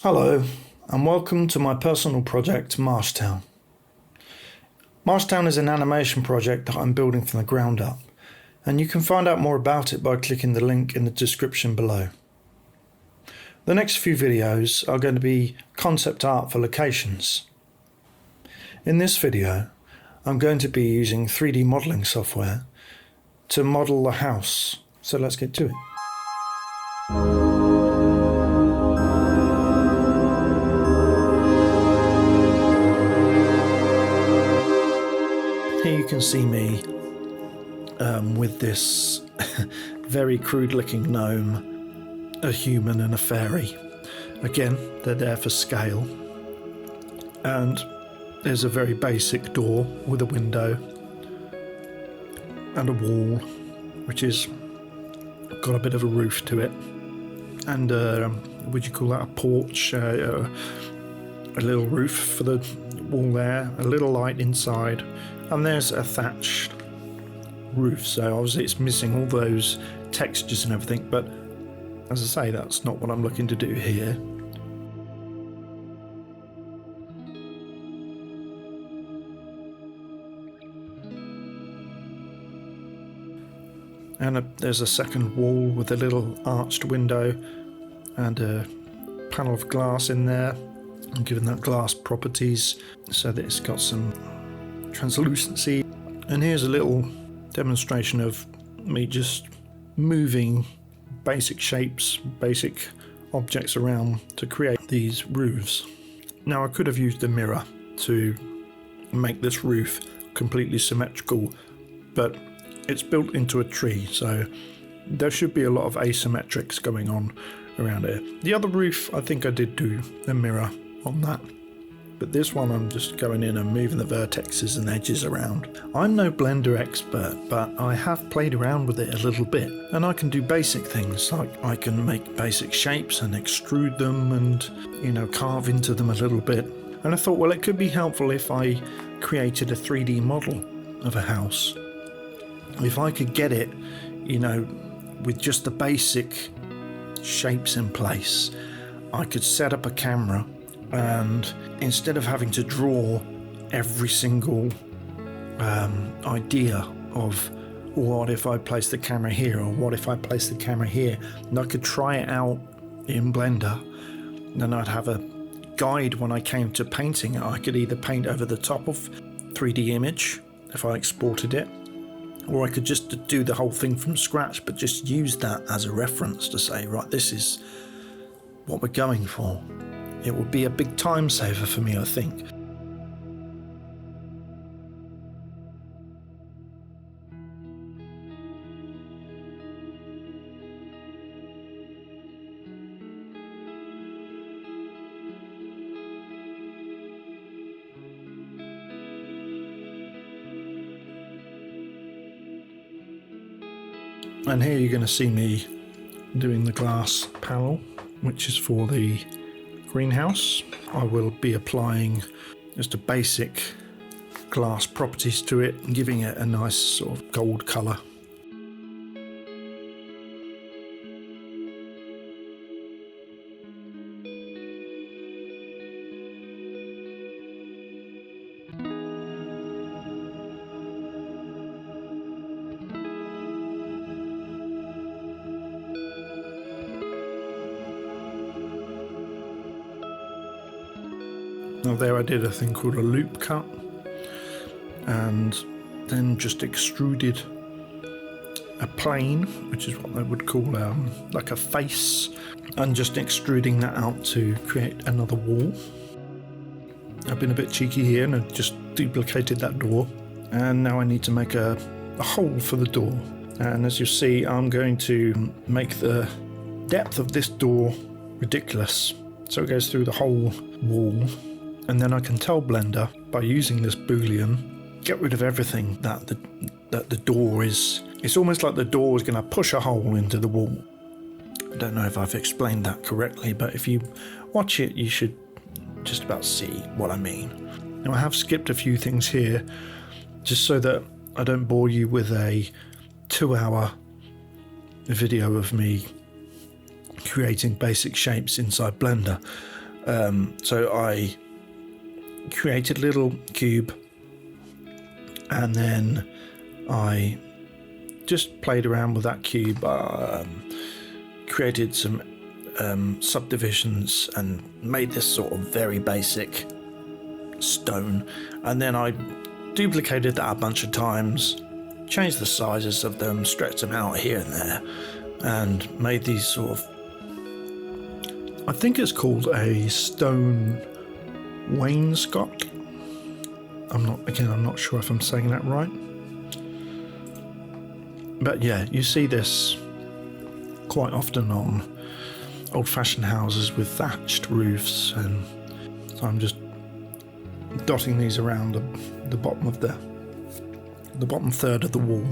Hello and welcome to my personal project Marshtown. Marshtown is an animation project that I'm building from the ground up, and you can find out more about it by clicking the link in the description below. The next few videos are going to be concept art for locations. In this video I'm going to be using 3D modelling software to model the house, so let's get to it. Here you can see me with this very crude looking gnome, a human and a fairy. Again, they're there for scale. And there's a very basic door with a window and a wall, which is got a bit of a roof to it. And would you call that a porch? A little roof for the wall there, a little light inside. And there's a thatched roof, so obviously it's missing all those textures and everything, but as I say, that's not what I'm looking to do here. And there's a second wall with a little arched window and a panel of glass in there, and given that glass properties so that it's got some translucency. And here's a little demonstration of me just moving basic shapes, basic objects around to create these roofs. Now I could have used a mirror to make this roof completely symmetrical, but it's built into a tree, so there should be a lot of asymmetrics going on around here. The other roof, I think I did do a mirror on that. But this one I'm just going in and moving the vertexes and edges around. I'm no Blender expert, but I have played around with it a little bit, and I can do basic things like I can make basic shapes and extrude them and, you know, carve into them a little bit. And I thought, well, it could be helpful if I created a 3D model of a house. If I could get it, you know, with just the basic shapes in place, I could set up a camera, and instead of having to draw every single idea of what if I place the camera here or what if I place the camera here, and I could try it out in Blender, then I'd have a guide when I came to painting it. I could either paint over the top of 3D image if I exported it, or I could just do the whole thing from scratch, but just use that as a reference to say, right, this is what we're going for. It would be a big time saver for me, I think. And here you're going to see me doing the glass panel, which is for the greenhouse. I will be applying just a basic glass properties to it and giving it a nice sort of gold colour. Now there I did a thing called a loop cut, and then just extruded a plane, which is what they would call like a face, and just extruding that out to create another wall. I've been a bit cheeky here and I've just duplicated that door, and now I need to make a hole for the door. And as you see, I'm going to make the depth of this door ridiculous, so it goes through the whole wall. And then I can tell Blender, by using this boolean, get rid of everything that the door is. It's almost like the door is going to push a hole into the wall. I don't know if I've explained that correctly, but if you watch it, you should just about see what I mean. Now I have skipped a few things here, just so that I don't bore you with a 2-hour video of me creating basic shapes inside Blender. So I created a little cube, and then I just played around with that cube, created some subdivisions and made this sort of very basic stone, and then I duplicated that a bunch of times, changed the sizes of them, stretched them out here and there, and made these sort of, I think it's called a stone wainscot. I'm not sure if I'm saying that right. But yeah, you see this quite often on old-fashioned houses with thatched roofs, and so I'm just dotting these around the bottom of the bottom third of the wall.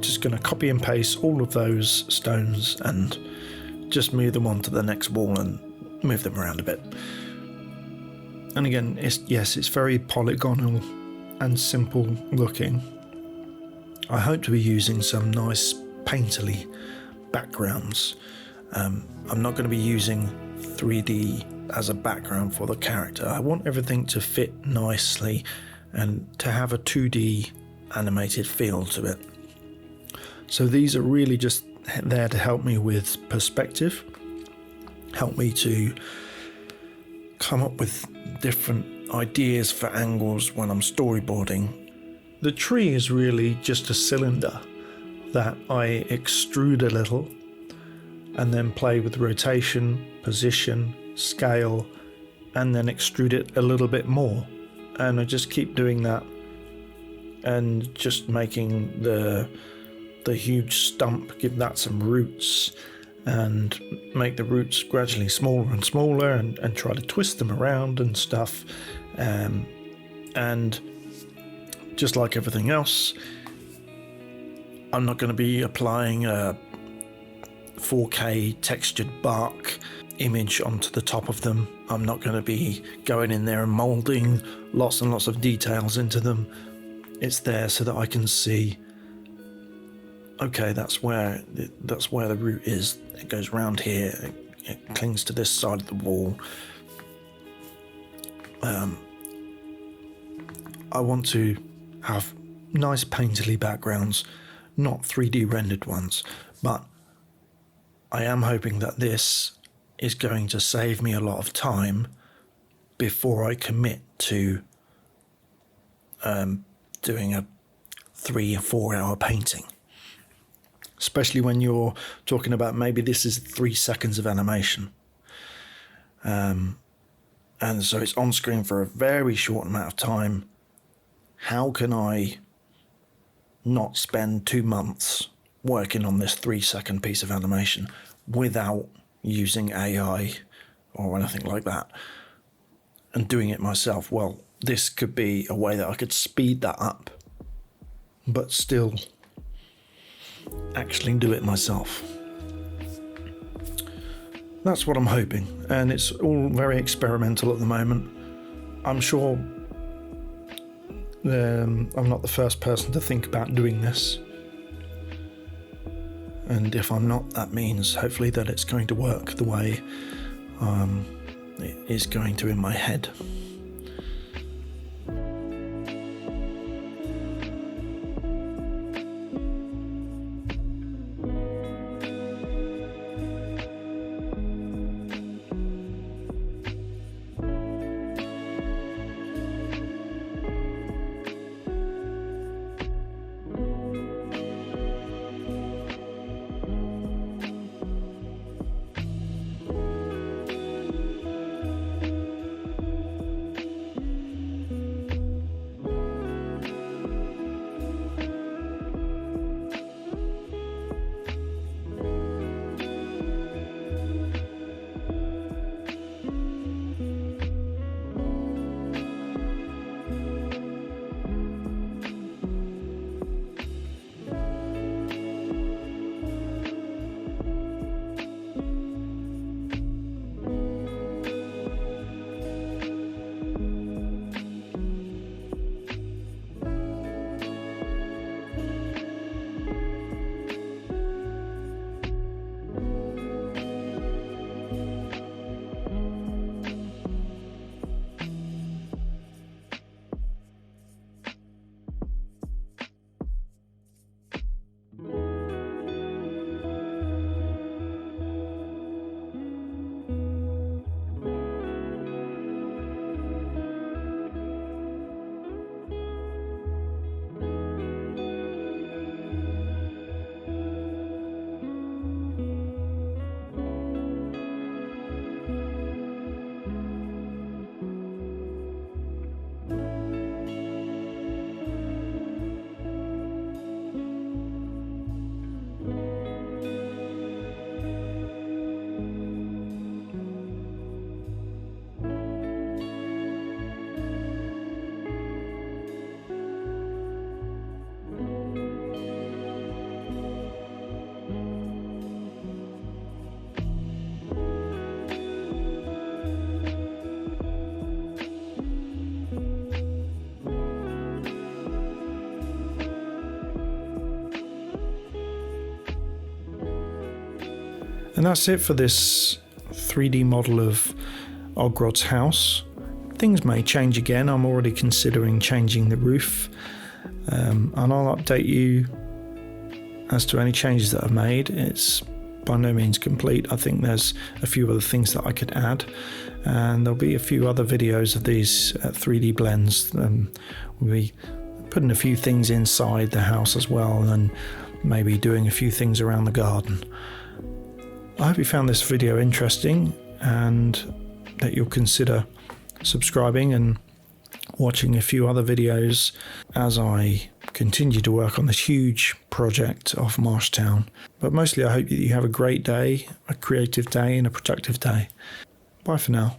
Just going to copy and paste all of those stones and just move them onto the next wall and move them around a bit. And again, it's very polygonal and simple looking. I hope to be using some nice painterly backgrounds. I'm not going to be using 3D as a background for the character. I want everything to fit nicely and to have a 2D animated feel to it. So these are really just there to help me with perspective, help me to come up with different ideas for angles when I'm storyboarding. The tree is really just a cylinder that I extrude a little and then play with rotation, position, scale, and then extrude it a little bit more. And I just keep doing that and just making the huge stump, give that some roots, and make the roots gradually smaller and smaller, and try to twist them around and stuff. And just like everything else, I'm not going to be applying a 4K textured bark image onto the top of them. I'm not going to be going in there and moulding lots and lots of details into them. It's there so that I can see, okay, that's where the root is. It goes round here, it clings to this side of the wall. I want to have nice painterly backgrounds, not 3D rendered ones, but I am hoping that this is going to save me a lot of time before I commit to doing a 3 or 4 hour painting. Especially when you're talking about maybe this is 3 seconds of animation. And so it's on screen for a very short amount of time. How can I not spend 2 months working on this 3 second piece of animation without using AI or anything like that and doing it myself? Well, this could be a way that I could speed that up, but still actually do it myself. That's what I'm hoping, and it's all very experimental at the moment. I'm sure I'm not the first person to think about doing this, and if I'm not, that means hopefully that it's going to work the way it is going to in my head. And that's it for this 3D model of Ogrods' house. Things may change again. I'm already considering changing the roof, and I'll update you as to any changes that I've made. It's by no means complete. I think there's a few other things that I could add, and there'll be a few other videos of these 3D blends. We'll be putting a few things inside the house as well, and maybe doing a few things around the garden. I hope you found this video interesting, and that you'll consider subscribing and watching a few other videos as I continue to work on this huge project of Marshtown. But mostly I hope that you have a great day, a creative day, and a productive day. Bye for now.